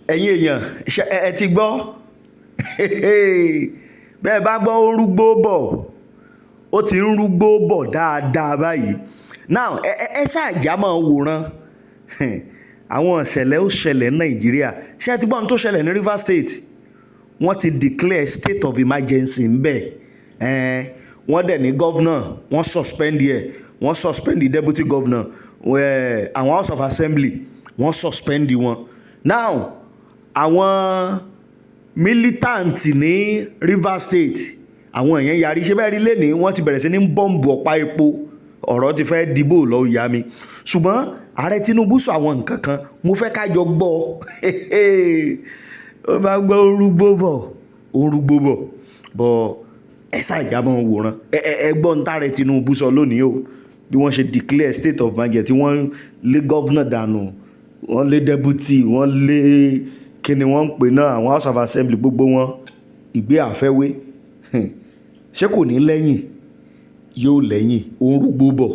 ẹ̀yin èèyàn ẹ ti gbọ́ bẹ́ẹ̀ bá gbọ́ ó rúgbó bọ̀ ó ti ń rúgbó bọ̀ dáadáa báyìí now ẹ ṣáàjà máa wòran àwọn ìṣẹ̀lẹ̀ ó ṣẹlẹ̀ ní Nàìjíríà ṣé ẹ ti gbọ́ ohun tó ṣẹlẹ̀ ní Rivers State wọ́n ti declare state of emergency ń bẹ̀ wọ́n dẹ̀ ní governor wọ́n suspend yẹ wọ́n suspend the deputy governor àwọn House of Assembly wọ́n suspend wọn now àwọn militant ní Rivers State àwọn èèyàn yarí ṣe bẹ́ẹ̀ rí lẹ́ni wọ́n ti bẹ̀rẹ̀ sí ní bọ́ǹbù ọ̀pá epo ọ̀rọ̀ ti fẹ́ dìbò lọ ìyá mi ṣùgbọ́n ààrẹ Tinubu sọ àwọn nǹkan kan mo fẹ́ kájọ gbọ́ ó bá gbọ́ orúgbó bọ̀ bọ̀ ẹ ṣàjámọ́ wòran ẹ gbọ́ ń tààrẹ Tinubu sọ lónìí o bí wọ́n ṣe declare state of emergency wọ́n lé governor dànù wọ́n lé deputy wọ́n lé kíni wọ́n ń pè náà àwọn House of Assembly gbogbo wọn ìgbé àfẹ́wé ṣé kò ní lẹ́yìn yóò lẹ́yìn òun rúgbó bọ̀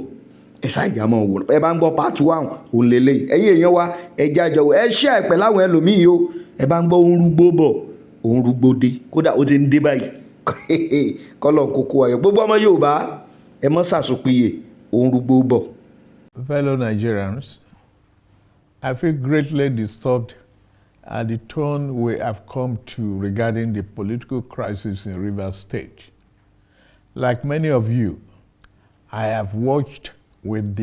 ẹ ṣàjámọ́ wòran ẹ bá ń gbọ́ part 1 òun lélẹ́yìn ẹ̀yin èèyàn wa ẹ jájọ ẹ ṣe àìpẹ́ láwọn ẹlòmíì o ẹ bá ń gbọ́ òun rúgbó bọ̀ òun rúgbó dé kódà ó ti ń dé báyìí kọ́lọ̀ kókó ayọ̀ gbogbo ọmọ Yorùbá ẹ mọ́ sàṣùpìyè òun rúgbó bọ̀. Fellow Nigerians, I feel greatly disturbed at the tone we have come to regarding the political crisis in Rivers State. Like many of you, I have watched with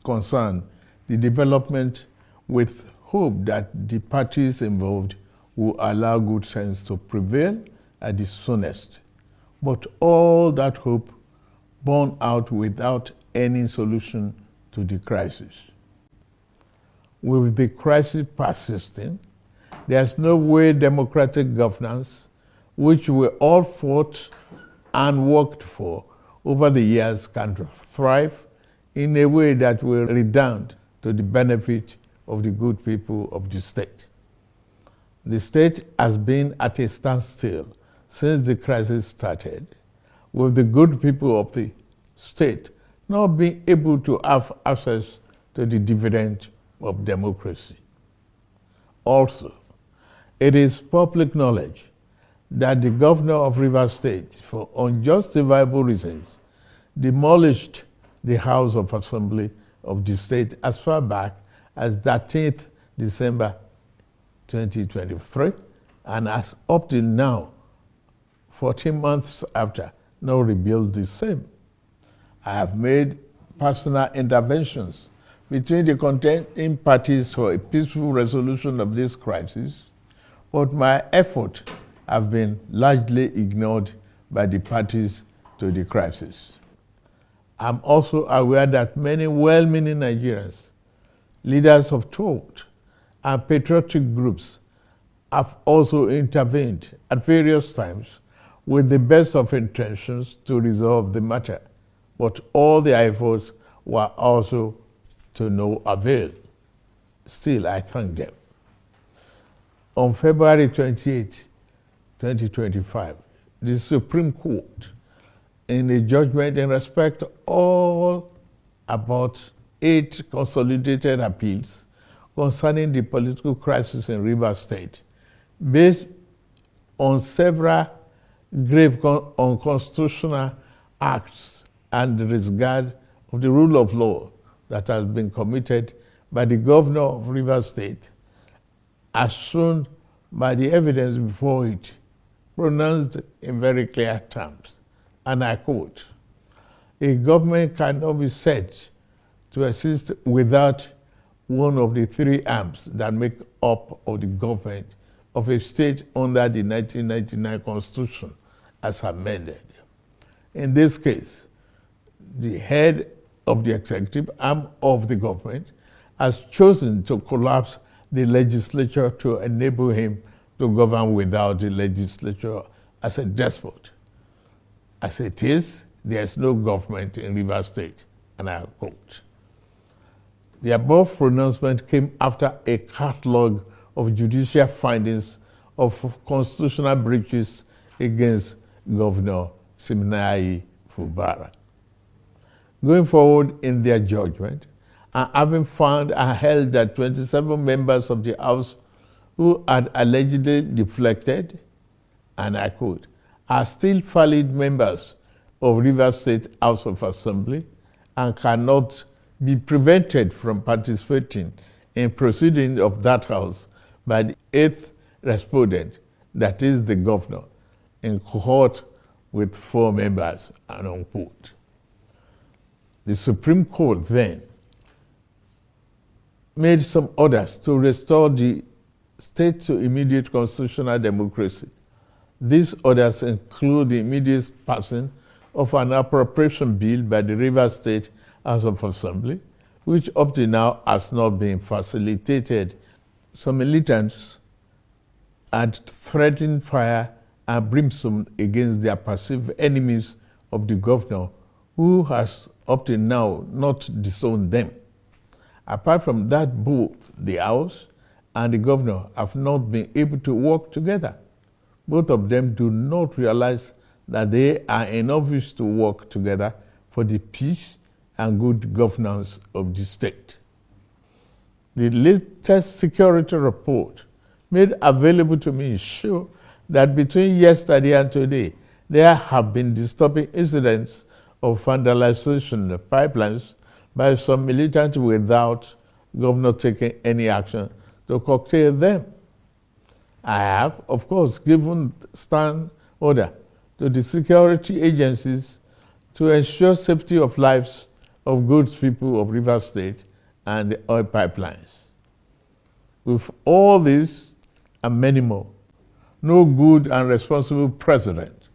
concern the development with hope that the parties involved will allow good sense to prevail at the soonest. But all that hope borne out without any solution to the crisis. With the crisis persisting, there's no way democratic governance, which we all fought and worked for over the years, can thrive in a way that will redound to the benefit of the good people of the state. The state has been at a standstill since the crisis started, with the good people of the state not being able to have access to the dividend of democracy. Also, it is public knowledge that the governor of Rivers State, for unjustifiable reasons, demolished the House of Assembly of the state as far back as 13th December 2023, and as up till now, 14 months after, now rebuild the same. I have made personal interventions between the contending parties for a peaceful resolution of this crisis, but my efforts have been largely ignored by the parties to the crisis. I'm also aware that many well-meaning Nigerians, leaders of thought, and patriotic groups have also intervened at various times with the best of intentions to resolve the matter, but all their efforts were also to no avail. Still, I thank them. On February 28, 2025, the Supreme Court, in a judgment in respect to all about 8 consolidated appeals concerning the political crisis in Rivers State, based on several grave unconstitutional acts and the disregard of the rule of law that has been committed by the governor of Rivers State, as shown by the evidence before it, pronounced in very clear terms. And I quote, "A government cannot be said to exist without one of the 3 arms that make up of the government of a state under the 1999 Constitution as amended. In this case, the head of the executive arm of the government has chosen to collapse the legislature to enable him to govern without the legislature as a despot. As it is, there is no government in Rivers State," and I quote. The above pronouncement came after a catalog of judicial findings of constitutional breaches against Governor Siminalayi Fubara. Going forward in their judgment, and having found and held that 27 members of the House who had allegedly deflected, and I quote, are still valid members of Rivers State House of Assembly and cannot be prevented from participating in proceedings of that house by the eighth respondent, that is the governor, in cohort with 4 members, and unquote. The Supreme Court then made some orders to restore the state to immediate constitutional democracy. These orders include the immediate passing of an appropriation bill by the Rivers State House of Assembly, which up to now has not been facilitated. Some militants had threatened fire and brimstone against their perceived enemies of the governor, who has up to now not disowned them. Apart from that, both the House and the governor have not been able to work together. Both of them do not realize that they are in office to work together for the peace and good governance of the state. The latest security report made available to me show that between yesterday and today, there have been disturbing incidents of vandalization of pipelines by some militants without governor taking any action to curtail them. I have, of course, given stand order to the security agencies to ensure safety of lives of good people of Rivers State and the oil pipelines. With all this and many more, no good and responsible president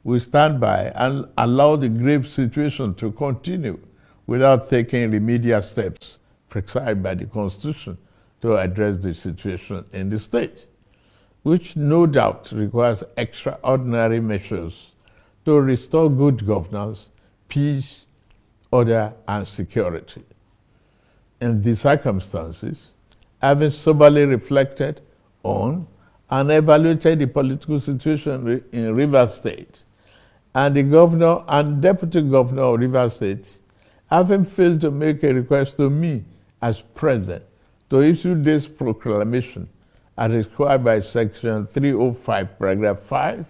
will stand by and allow the grave situation to continue without taking remedial steps prescribed by the Constitution to address the situation in the state, which no doubt requires extraordinary measures to restore good governance, peace, order, and security. In these circumstances, having soberly reflected on and evaluated the political situation in Rivers State, and the governor and deputy governor of Rivers State, having failed to make a request to me as president to issue this proclamation as required by Section 305, Paragraph 5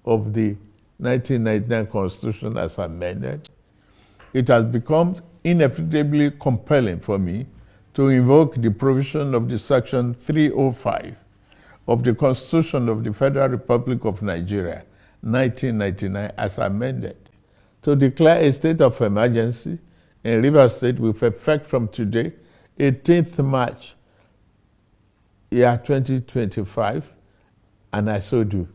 of the 1999 Constitution as amended, it has become inevitably compelling for me to invoke the provision of the Section 305 of the Constitution of the Federal Republic of Nigeria, 1999, as amended, to declare a state of emergency in Rivers State with effect from today, 18th March, year 2025, and I so do.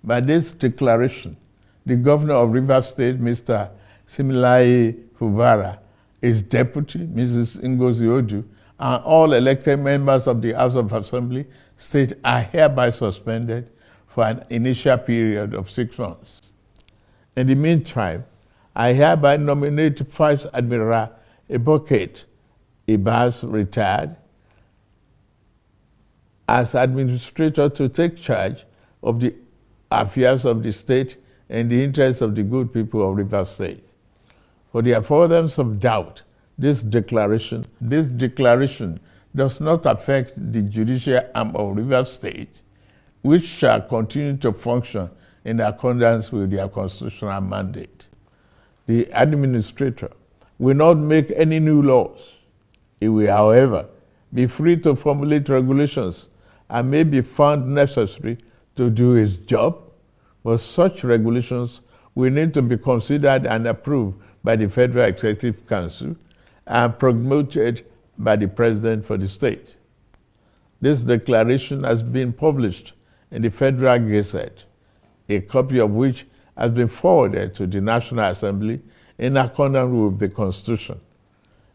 By this declaration, the governor of Rivers State, Mr. Similaye Fubara, his deputy, Mrs. Ngozi Odu, and all elected members of the House of Assembly state are hereby suspended for an initial period of 6 months. In the meantime, I hereby nominate Vice Admiral Eboket Ibas, retired, as administrator to take charge of the affairs of the state in the interest of the good people of Rivers State. For the avoidance of doubt, this declaration does not affect the judicial arm of Rivers State, which shall continue to function in accordance with their constitutional mandate. The administrator will not make any new laws. He will, however, be free to formulate regulations and may be found necessary to do his job, but such regulations will need to be considered and approved by the Federal Executive Council and promoted by the President for the state. This declaration has been published in the Federal Gazette, a copy of which has been forwarded to the National Assembly in accordance with the Constitution.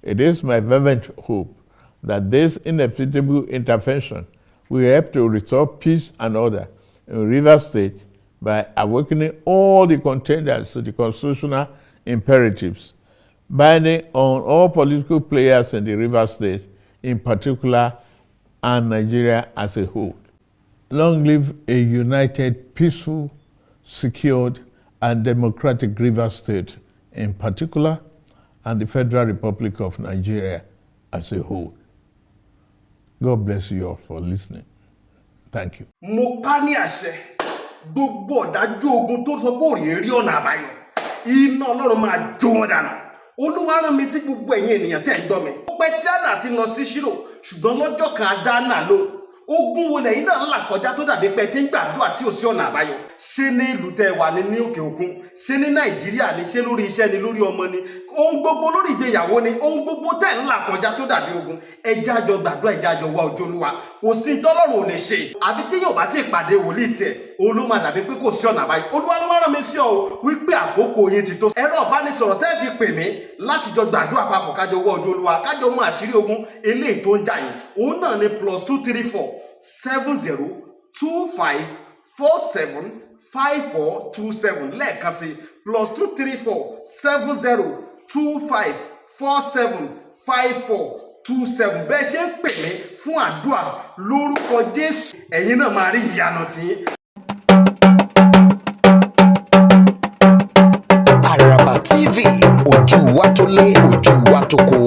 It is my fervent hope that this inevitable intervention will help to restore peace and order in Rivers State by awakening all the contenders to the constitutional imperatives, binding on all political players in the Rivers State in particular and Nigeria as a whole. Long live a united, peaceful, secured, and democratic Rivers State in particular, and the Federal Republic of Nigeria as a whole. God bless you all for listening. Thank you. Mo pa ní àṣẹ gbogbo ọ̀dájú ogun tó sọ pé òrìè rí ọ̀nà àbáyọ iná Ọlọ́run máa jó wọn dànù. Olúwa rán mi sí gbogbo ẹ̀yin ènìyàn tẹ́ ń gbọ́ mi. Ó pẹ́ tí Hánà ti lọ sí Ṣírò ṣùgbọ́n lọ́jọ́ kan á dá Hánà lóhùn. Ogun wo lẹ́yìn náà là kọjá tó dàbí pé tí ń gbàdúrà tí ò sí ọ̀nà àbáyọ. Ṣé ní ìlú tẹ́ wà ní òkè òkun, ṣé ní Nàìjíríà ni, ṣé lórí iṣẹ́ ni, lórí ọmọ ni, ohun gbogbo lórí ìgbéyàwó ni, ohun gbogbo tẹ́ ń là kọjá tó dàbí ogun. Ẹ jẹ́ a jọ gbàdúrà, ẹ jẹ́ a jọ wá ojú Olúwa. Kò sí tọ́lọ́run ò lè ṣe. Àfi tí yóò bá ti pàdé wòlíì tiẹ̀, òun ló máa dàbí pé kò sí ọ̀nà àbáyọ. Olúwa ló wá rán mi sí ọ wípé àkókò yín ti tó. Ẹ̀rọ ìbánisọ̀rọ̀ tẹ́ fi pè mí láti jọ gbàdúrà papọ̀ kájọ wá ojú Olúwa, kájọ mọ àṣírí ogun eléyìí tó ń jà yín. Òun náà ni +234 7024475427 lẹ́ẹ̀kan sí +234 7024475427. Bẹ́ẹ̀ ṣe ń pè mí fún àdúrà lórúkọ Jésù, ẹ̀yin náà máa rí ìyanu tiyín. Àràbà TV, ojú wa tó lé, ojú wa tó kó.